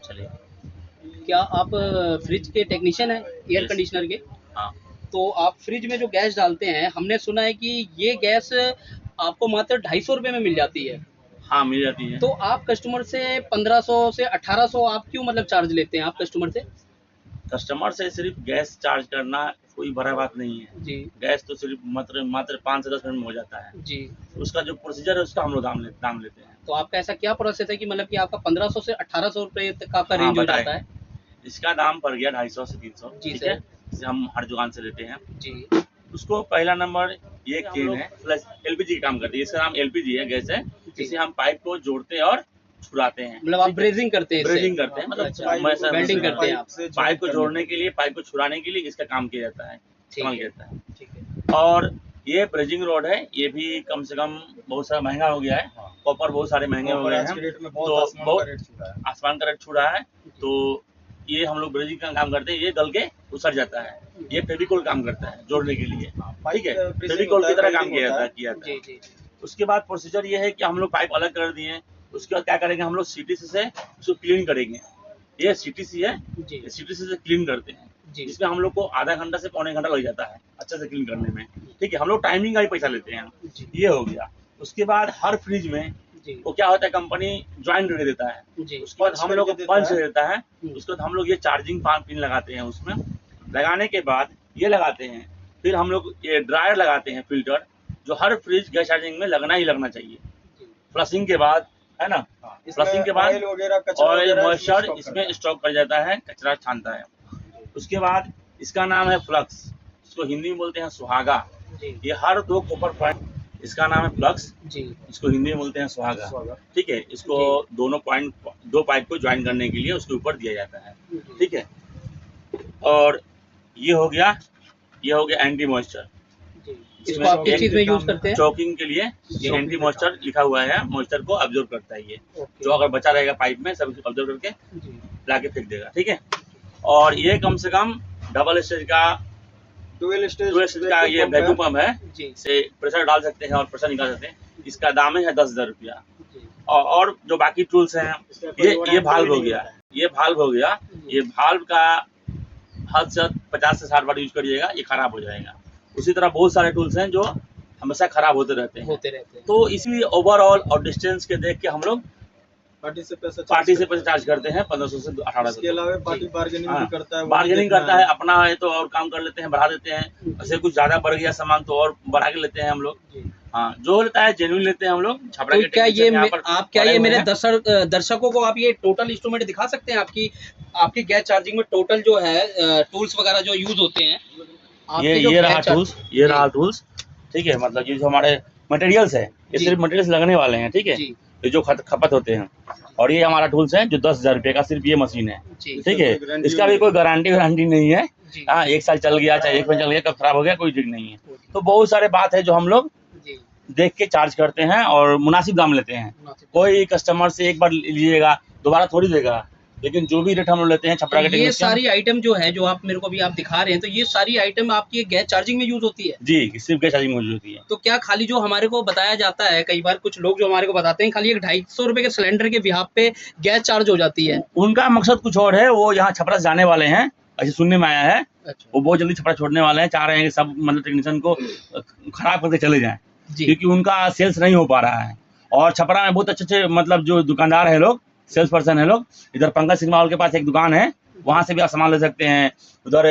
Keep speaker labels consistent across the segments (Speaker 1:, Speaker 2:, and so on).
Speaker 1: चलिए।
Speaker 2: क्या आप फ्रिज के टेक्नीशियन हैं, एयर
Speaker 1: यस।
Speaker 2: कंडीशनर के?
Speaker 1: हाँ।
Speaker 2: तो आप फ्रिज में जो गैस डालते हैं, हमने सुना है कि ये गैस आपको मात्र 250 रुपए में मिल जाती है।
Speaker 1: हाँ, मिल जाती है।
Speaker 2: तो आप कस्टमर से 1500 से 1800 आप क्यों मतलब चार्ज लेते हैं आप कस्टमर से?
Speaker 1: कस्टमर से सिर्फ गैस चार्ज करना कोई बड़ा बात नहीं है।
Speaker 2: जी,
Speaker 1: गैस तो सिर्फ मात्र 5 से 10 मिनट में हो जाता है।
Speaker 2: जी।
Speaker 1: उसका जो प्रोसीजर है उसका हम लोग दाम लेते हैं।
Speaker 2: तो आपका ऐसा क्या प्रोसेस है कि मतलब कि आपका 1500 से 1800 रुपए तक का आपका
Speaker 1: हाँ,
Speaker 2: रेंज हो
Speaker 1: बताएँ।
Speaker 2: जाता है?
Speaker 1: इसका दाम पड़ गया 250 से 300,
Speaker 2: जी
Speaker 1: ठीक
Speaker 2: सर।
Speaker 1: है? जिसे हम हर दुकान से लेते हैं।
Speaker 2: जी,
Speaker 1: उसको पहला नंबर ये केन है, प्लस एलपीजी का काम करती है। इसका नाम एलपीजी है, गैस है।
Speaker 2: जी।
Speaker 1: इसे हम पाइप को जोड़ते हैं और छुड़ाते हैं।
Speaker 2: मतलब आप ब्रेजिंग करते हैं इससे?
Speaker 1: ब्रेजिंग करते हैं, मतलब
Speaker 2: अच्छा,
Speaker 1: मैं
Speaker 2: वेल्डिंग करते हैं आप?
Speaker 1: पाइप को जोड़ने के लिए, पाइप को छुड़ाने के लिए इसका काम किया जाता है,
Speaker 2: ठीक
Speaker 1: इस्तेमाल
Speaker 2: है,
Speaker 1: किया जाता है।
Speaker 2: ठीक है।
Speaker 1: और ये ब्रेजिंग रोड है, ये भी कम से कम बहुत सारा महँगा हो गया है। कॉपर बहुत सारे महँगे हो गए हैं। तो आसमान का रेट छू रहा है, तो ये हम लोग ब्रेजिंग का काम करते हैं, ये गल के उतर जाता है। ये फेविकोल काम करता है जोड़ने के लिए, ठीक है? फेविकोल की तरह काम किया जाता है।
Speaker 2: जी, जी।
Speaker 1: उसके बाद प्रोसीजर ये है कि हम लोग पाइप अलग कर दिए। उसके बाद क्या करेंगे, हम लोग सीटीसी से उसको क्लीन करेंगे। ये सीटीसी है,
Speaker 2: जी,
Speaker 1: सीटीसी से क्लीन करते हैं,
Speaker 2: जी।
Speaker 1: जिसमें हम लोग को आधा घंटा से पौने घंटा लग जाता है अच्छे से क्लीन करने में, ठीक है? हम लोग टाइमिंग का ही पैसा लेते हैं।
Speaker 2: जी,
Speaker 1: ये हो गया। उसके बाद हर फ्रिज में
Speaker 2: जी,
Speaker 1: वो क्या होता है, कंपनी जॉइंट दे देता है।
Speaker 2: जी।
Speaker 1: उसके बाद हम लोग को पंच दे देता है।
Speaker 2: हुँ।
Speaker 1: उसके बाद हम लोग ये चार्जिंग पिन लगाते हैं उसमें। लगाने के बाद ये लगाते हैं, फिर हम लोग ये ड्रायर लगाते हैं फ़िल्टर, जो हर फ्रिज गैस चार्जिंग में लगना ही लगना चाहिए।
Speaker 2: जी।
Speaker 1: फ्लशिंग के बाद, है ना? फ्लशिंग के बाद ऑयल मॉइस्चर इसमें स्टॉक कर जाता है, कचरा छानता है। उसके बाद इसका नाम है फ्लक्स, इसको हिंदी में बोलते हैं सुहागा।
Speaker 2: जी,
Speaker 1: ये हर 2 कॉपर पॉइंट, इसका नाम है फ्लक्स,
Speaker 2: जी,
Speaker 1: इसको हिंदी में बोलते हैं सुहागा, ठीक है? इसको दोनों पॉइंट 2 पाइप को जॉइन करने के लिए उसके ऊपर दिया जाता है,
Speaker 2: जी,
Speaker 1: ठीक है? और ये हो गया एंटी मॉइस्चर।
Speaker 2: जी।
Speaker 1: इसमें
Speaker 2: इसको आप किस
Speaker 1: एक
Speaker 2: चीज़ में यूज़ करते हैं?
Speaker 1: चॉकिंग के लिए ये एंटी मॉइस्चर लिखा हुआ है, मॉइस्चर को ऑब्जर्व करता है ये।
Speaker 2: ओके।
Speaker 1: जो अगर बचा रहेगा पाइप में सब इसको ऑब्जर्व करके
Speaker 2: जी,
Speaker 1: लाके फेंक देगा, ठीक है? और ये कम से कम डबल स्टेज का
Speaker 3: डुअल स्टेज
Speaker 1: का ये वैक्यूम पंप है,
Speaker 2: जी,
Speaker 1: से प्रेशर डाल सकते हैं और प्रेशर निकाल सकते हैं। इसका दाम है 10,000 रुपया।
Speaker 2: जी,
Speaker 1: और जो बाकी टूल्स हैं, ये भाल्व हो गया, ये भाल्व हो गया। ये भाल्व का हद से 50 से 60 बार यूज करिएगा, ये खराब हो जाएगा। उसी तरह बहुत सारे टूल्स हैं जो हमेशा खराब होते रहते हैं।
Speaker 2: होते रहते हैं।
Speaker 1: तो इसलिए ओवरऑल और डिस्टेंस के देख के हम लोग
Speaker 3: पार्टी से पैसा
Speaker 1: चार्ज करते हैं 1500 से 1800।
Speaker 3: इसके अलावा पार्टी बार्गेनिंग भी करता है, वो भी
Speaker 1: बार्गेनिंग
Speaker 3: देखना
Speaker 1: करता है, अपना है तो और काम कर लेते हैं, बढ़ा देते हैं। ऐसे कुछ ज्यादा बढ़ गया सामान तो और बढ़ा के लेते हैं हम लोग।
Speaker 2: जी।
Speaker 1: हाँ, जो लेता है जेन्युइन लेते हैं हम लोग। छपरा
Speaker 2: तो
Speaker 1: के
Speaker 2: क्या ये
Speaker 1: टेक्नीशियन यहाँ पर
Speaker 2: आप क्या
Speaker 1: पड़े
Speaker 2: ये
Speaker 1: हुए
Speaker 2: मेरे
Speaker 1: हैं।
Speaker 2: दर्शकों को आप ये टोटल इंस्ट्रूमेंट दिखा सकते हैं आपकी गैस चार्जिंग में टोटल जो है टूल्स वगैरह जो यूज होते हैं आपके जो
Speaker 1: ये रहा
Speaker 2: गैस
Speaker 1: टूल्स, ये रहा टूल्स, ठीक है? मतलब ये जो हमारे मटेरियल्स है, ये
Speaker 2: जी।
Speaker 1: सिर्फ मटेरियल्स लगने वाले हैं, ठीक है?
Speaker 2: जी,
Speaker 1: ये जो खपत होते हैं। और ये हमारा टूल्स है जो 10,000 रुपये का सिर्फ ये मशीन है,
Speaker 2: जी,
Speaker 1: ठीक है? इसका भी कोई गारंटी नहीं है।
Speaker 2: जी,
Speaker 1: हाँ, 1 साल चल गया, चाहे 1 महीना चल गया, कब खराब हो गया कोई ठीक नहीं है। तो बहुत सारे बात है जो हम लोग
Speaker 2: जी,
Speaker 1: देख के चार्ज करते हैं और मुनासिब दाम लेते हैं।
Speaker 2: मुनासिब।
Speaker 1: कोई कस्टमर से एक बार लीजिएगा, दोबारा थोड़ी देगा। लेकिन जो भी रेट हम लोग लेते हैं छपरा के
Speaker 2: तो ये
Speaker 1: टेक्नीशियन।
Speaker 2: सारी आइटम जो है जो आप मेरे को अभी आप दिखा रहे हैं तो ये सारी आइटम आपकी गैस चार्जिंग में यूज होती है?
Speaker 1: जी, सिर्फ गैस चार्जिंग मौजूद होती है।
Speaker 2: तो क्या खाली जो हमारे को बताया जाता है कई बार कुछ लोग जो हमारे को बताते हैं खाली एक 250 रुपए के सिलेंडर के बिहाफ पे गैस चार्ज हो जाती है?
Speaker 1: उनका मकसद कुछ और है, वो यहाँ छपरा से जाने वाले हैं, ऐसे सुनने में आया है।
Speaker 2: अच्छा,
Speaker 1: वो बहुत जल्दी छपरा छोड़ने वाले हैं, चाह रहे हैं कि सब मतलब टेक्नीशियन को खराब करके चले जाएं,
Speaker 2: जी,
Speaker 1: क्योंकि उनका सेल्स नहीं हो पा रहा है। और छपरा में बहुत अच्छे मतलब जो दुकानदार है लोग, सेल्स पर्सन है लोग। इधर पंकज सिनेमा हॉल के पास एक दुकान है, वहाँ से भी आप सामान ले सकते हैं। उधर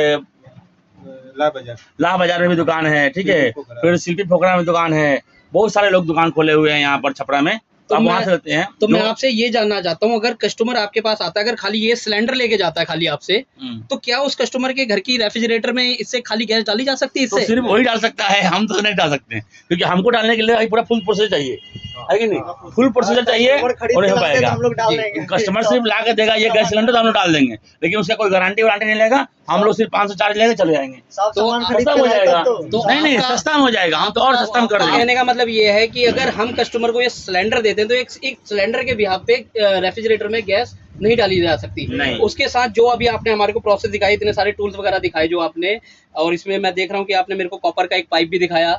Speaker 1: लाह बाजार में भी दुकान है, ठीक है? फिर शिल्पी पोखरा में दुकान है। बहुत सारे लोग दुकान खोले हुए हैं यहाँ पर छपरा में, तो आप वहाँ से लेते हैं।
Speaker 2: तो मैं आपसे ये जानना चाहता हूँ अगर कस्टमर आपके पास आता है अगर खाली ये सिलेंडर लेके जाता है खाली आपसे तो क्या उस कस्टमर के घर की रेफ्रिजरेटर में इससे खाली गैस डाली जा सकती है
Speaker 1: तो
Speaker 2: इससे?
Speaker 1: सिर्फ वही डाल सकता है, हम तो नहीं डाल सकते हैं, क्योंकि हमको डालने के लिए भाई पूरा फुल प्रोसेस चाहिए, है कि नहीं? फुल प्रोसीजर चाहिए और नहीं हो पाएगा। कस्टमर सिर्फ ला के देगा ये गैस सिलेंडर तो हम लोग डाल देंगे, लेकिन उसका कोई गारंटी वारंटी नहीं लेगा। हम लोग सिर्फ 500 चार्ज लेके चले जाएंगे,
Speaker 2: तो
Speaker 1: सस्ता हो जाएगा।
Speaker 2: तो
Speaker 1: नहीं सस्ता हो जाएगा, हम तो और सस्ता कर देंगे।
Speaker 2: कहने का मतलब ये है कि अगर हम कस्टमर को ये सिलेंडर देते हैं तो एक सिलेंडर के बिहाफ पे रेफ्रिजरेटर में गैस नहीं डाली जा सकती।
Speaker 1: नहीं।
Speaker 2: उसके साथ जो अभी आपने हमारे को प्रोसेस दिखाई, इतने सारे टूल्स वगैरह दिखाए जो आपने, और इसमें मैं देख रहा हूँ कि आपने मेरे को कॉपर का एक पाइप भी दिखाया,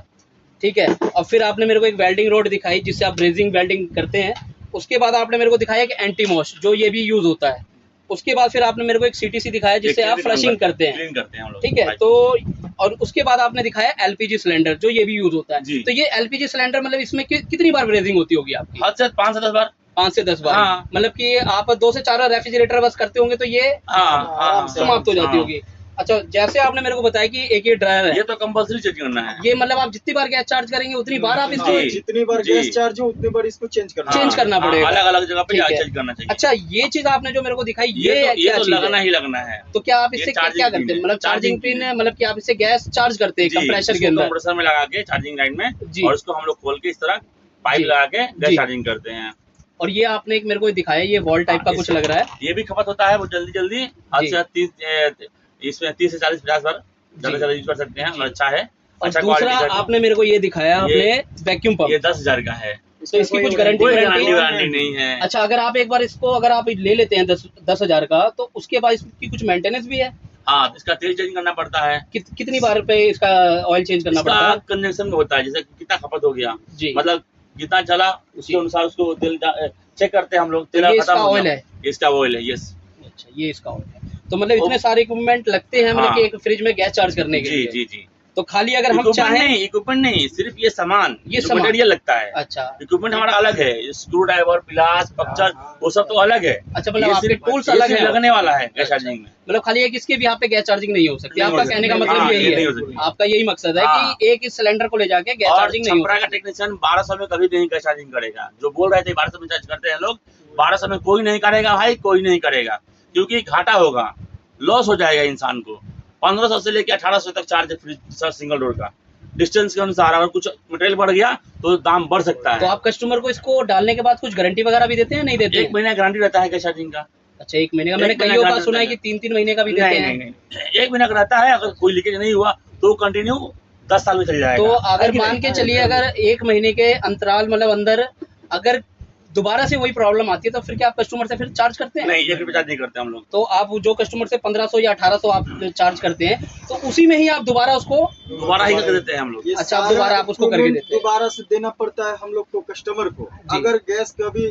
Speaker 2: ठीक है? और फिर आपने मेरे को एक वेल्डिंग रोड दिखाई जिससे आप ब्रेजिंग वेल्डिंग करते हैं। उसके बाद आपने मेरे को दिखाया कि एंटी मॉश जो ये भी यूज होता है। उसके बाद फिर आपने मेरे को एक CTC दिखाया जिससे आप फ्लशिंग करते हैं,
Speaker 1: क्लीन करते हैं हम लोग,
Speaker 2: ठीक है। तो और उसके बाद आपने दिखाया LPG सिलेंडर, जो ये भी यूज होता है।
Speaker 1: जी।
Speaker 2: तो ये LPG सिलेंडर मतलब इसमें कितनी बार ब्रेजिंग होती होगी आपकी?
Speaker 1: हद से 5 से 10 बार।
Speaker 2: 5 से 10 बार।
Speaker 1: हाँ।
Speaker 2: मतलब कि आप 2 से 4 रेफ्रिजरेटर बस करते होंगे तो ये
Speaker 1: हाँ,
Speaker 2: समाप्त हो जाती होगी। अच्छा, जैसे आपने मेरे को बताया कि एक ये ड्रायर है,
Speaker 1: ये तो कंपल्सरी चेंज करना है।
Speaker 2: ये मतलब आप जितनी बार गैस चार्ज करेंगे उतनी बार आप इसको
Speaker 1: जी।
Speaker 3: जितनी बार
Speaker 1: जी।
Speaker 3: गैस चार्ज हो उतनी बार इसको चेंज करना
Speaker 2: चेंज करना पड़ेगा।
Speaker 1: अलग अलग जगह पे
Speaker 2: ठीक है।
Speaker 1: चेंज करना चाहिए।
Speaker 2: अच्छा, ये चीज आपने जो मेरे को दिखाई,
Speaker 1: ये
Speaker 2: क्या
Speaker 1: तो
Speaker 2: चीज
Speaker 1: लगना
Speaker 2: है?
Speaker 1: ही लगना है।
Speaker 2: तो क्या आप
Speaker 1: ये
Speaker 2: इससे
Speaker 1: चार्जिंग
Speaker 2: क्या
Speaker 1: पिन
Speaker 2: करते हैं?
Speaker 1: है।
Speaker 2: मतलब चार्जिंग पिन है, मतलब कि आप इससे गैस चार्ज करते हैं
Speaker 1: जी,
Speaker 2: कंप्रेसर के
Speaker 1: इसको
Speaker 2: अंदर?
Speaker 1: कंप्रेसर में लगा के चार्जिंग लाइन में,
Speaker 2: जी।
Speaker 1: और उसको हम लोग खोल के इस तरह पाइप
Speaker 2: जी।
Speaker 1: लगा के
Speaker 2: जी।
Speaker 1: गैस चार्जिंग करते हैं।
Speaker 2: और ये आपने एक मेरे को दिखाया, ये वॉल टाइप का कुछ लग रहा है।
Speaker 1: ये भी खपत होता है वो जल्दी जल्दी, अच्छा 30 इसमें 30 से 40-50 बार ज्यादा ज्यादा यूज कर सकते हैं, और अच्छा है।
Speaker 2: और
Speaker 1: अच्छा
Speaker 2: दूसरा
Speaker 1: क्वालिटी का।
Speaker 2: आपने मेरे को ये दिखाया, आपने वैक्यूम
Speaker 1: ये
Speaker 2: पंप।
Speaker 1: 10,000 का है।
Speaker 2: तो इसकी कुछ गारंटी
Speaker 1: कोई
Speaker 2: वारंटी?
Speaker 1: गारंटी नहीं है।
Speaker 2: अच्छा, अगर आप एक बार इसको अगर आप ले लेते हैं 10,000 का, तो उसके बाद इसकी कुछ मेंटेनेंस भी है?
Speaker 1: हाँ, इसका तेल चेंज करना पड़ता है।
Speaker 2: कितनी बार पे इसका ऑयल चेंज करना पड़ता
Speaker 1: इसका
Speaker 2: है?
Speaker 1: कंजम्पशन में होता है, जैसे कितना खपत हो गया,
Speaker 2: जी।
Speaker 1: मतलब जितना चला उसके
Speaker 2: जी।
Speaker 1: अनुसार उसको तेल चेक करते हैं हम लोग।
Speaker 2: तो ये इसका ऑयल है?
Speaker 1: इसका ऑयल है, यस।
Speaker 2: अच्छा, ये इसका ऑयल है। तो मतलब इतने सारे इक्विपमेंट लगते हैं, मतलब
Speaker 1: हाँ।
Speaker 2: कि एक फ्रिज में गैस चार्ज करने के
Speaker 1: जी
Speaker 2: लिए?
Speaker 1: जी जी।
Speaker 2: तो खाली अगर हम चाहें,
Speaker 1: इक्विपमेंट नहीं, सिर्फ ये सामान,
Speaker 2: ये
Speaker 1: जो
Speaker 2: सामान।
Speaker 1: मटेरियल लगता है।
Speaker 2: अच्छा
Speaker 1: इक्विपमेंट हमारा अलग है, स्क्रू ड्राइवर, प्लास, पंक्चर, वो सब तो अलग है।
Speaker 2: अच्छा, मतलब
Speaker 1: ये
Speaker 2: आपके
Speaker 1: सिर्फ-
Speaker 2: टूल्स
Speaker 1: ये
Speaker 2: अलग
Speaker 1: सिर्फ
Speaker 2: हैं?
Speaker 1: लगने वाला है गैस चार्जिंग में।
Speaker 2: मतलब खाली एक इसके भी यहाँ पे गैस चार्जिंग नहीं हो सकती?
Speaker 1: नहीं हो
Speaker 2: आपका
Speaker 1: सकती।
Speaker 2: कहने का मतलब
Speaker 1: हाँ,
Speaker 2: यही
Speaker 1: ये नहीं
Speaker 2: है,
Speaker 1: हो सकती।
Speaker 2: आपका यही मकसद है
Speaker 1: हाँ।
Speaker 2: कि एक इस सिलेंडर को ले जाके गैस
Speaker 1: और
Speaker 2: चार्जिंग नहीं हो
Speaker 1: छपरा का
Speaker 2: सकती।
Speaker 1: टेक्नीशियन 1200 में कभी नहीं गैस चार्जिंग करेगा। जो बोल रहे थे 1200 में चार्ज करते हैं लोग, 1200 में कोई नहीं करेगा भाई, कोई नहीं करेगा, क्योंकि घाटा होगा, लॉस हो जाएगा इंसान को। 1500 से लेकर 1800 तक चार्ज है फ्रिज सिंगल डोर का। डिस्टेंस के अनुसार अगर कुछ मटेरियल बढ़ गया तो दाम बढ़ सकता
Speaker 2: तो
Speaker 1: है।
Speaker 2: आप कस्टमर को इसको डालने के बाद कुछ गारंटी वगैरह भी देते हैं, नहीं देते
Speaker 1: 1
Speaker 2: हैं?
Speaker 1: महीना गारंटी रहता है गैस चार्जिंग का।
Speaker 2: अच्छा, 1 महीने का? मैंने
Speaker 1: 1 महीना
Speaker 2: कईयों का
Speaker 1: गारंटी
Speaker 2: सुना है
Speaker 1: रहता
Speaker 2: कि 3-3 महीने का भी देते
Speaker 1: नहीं
Speaker 2: हैं।
Speaker 1: नहीं नहीं, 1 महीना का रहता है। अगर कोई लीकेज नहीं हुआ तो कंटिन्यू 10 साल में चल जाएगा।
Speaker 2: तो अगर मान के चलिए, अगर 1 महीने के अंतराल मतलब अंदर अगर दोबारा से वही प्रॉब्लम आती है, तो फिर क्या आप कस्टमर से फिर चार्ज करते हैं?
Speaker 1: नहीं, 1 रुपये चार्ज नहीं करते हम लोग।
Speaker 2: तो आप जो कस्टमर से 1500 या 1800 आप चार्ज करते हैं, तो उसी में ही आप दोबारा उसको
Speaker 1: दोबारा ही करके देते हैं हम लोग।
Speaker 3: ये
Speaker 2: अच्छा, आप
Speaker 3: सारा
Speaker 2: दोबारा आप उसको करके
Speaker 3: equipment
Speaker 2: देते हैं?
Speaker 3: दोबारा से देना पड़ता है हम लोग को, कस्टमर को।
Speaker 2: जी।
Speaker 3: अगर गैस कभी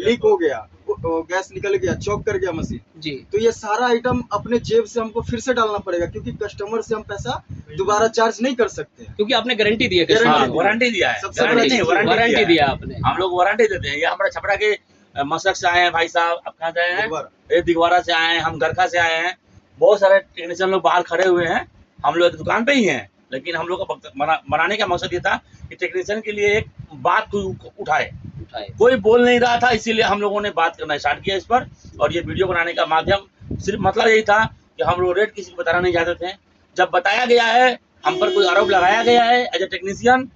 Speaker 3: लीक हो गया, गैस निकल गया, चौक कर गया मशीन,
Speaker 2: जी।
Speaker 3: तो ये सारा आइटम अपने जेब से हमको फिर से डालना पड़ेगा, क्योंकि कस्टमर से हम पैसा दोबारा चार्ज नहीं कर सकते।
Speaker 2: क्योंकि आपने गारंटी दी है
Speaker 3: Guarantee
Speaker 2: कस्टमर
Speaker 1: हाँ,
Speaker 2: को।
Speaker 1: वारंटी दिया है।
Speaker 3: सबसे
Speaker 1: गारंटी नहीं,
Speaker 2: वारंटी दिया आपने।
Speaker 1: हम लोग वारंटी देते हैं। ये हमारा छपरा के मशरक से आए हैं भाई साहब। आप कहाँ से आए हैं?
Speaker 3: दोबारा।
Speaker 1: ये दिगवारा से आए हैं, हम गरखा से आए हैं। बहुत सारे टेक्नीशियन लोग बाहर खड़े हुए हैं, हम लोग दुकान पे ही हैं। लेकिन हम लोग का बनाने का मकसद ये था कि टेक्नीशियन के लिए एक बात कोई उठाए। कोई बोल नहीं रहा था, इसीलिए हम लोगों ने बात करना स्टार्ट किया इस पर। और ये वीडियो बनाने का माध्यम सिर्फ मतलब यही था कि हम लोग रेट किसी को बताना नहीं चाहते थे। जब बताया गया है, हम पर कोई आरोप लगाया गया है एज ए टेक्नीशियन।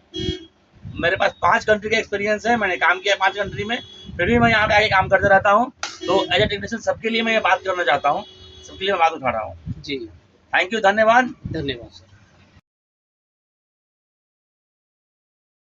Speaker 1: मेरे पास 5 कंट्री का एक्सपीरियंस है, मैंने काम किया 5 कंट्री में, फिर भी मैं यहाँ पे आके काम करते रहता हूँ। तो एज ए टेक्नीशियन सबके लिए मैं ये बात करना चाहता हूँ, सबके लिए मैं बात उठा रहा हूँ।
Speaker 2: जी,
Speaker 1: थैंक यू, धन्यवाद।
Speaker 2: धन्यवाद सर।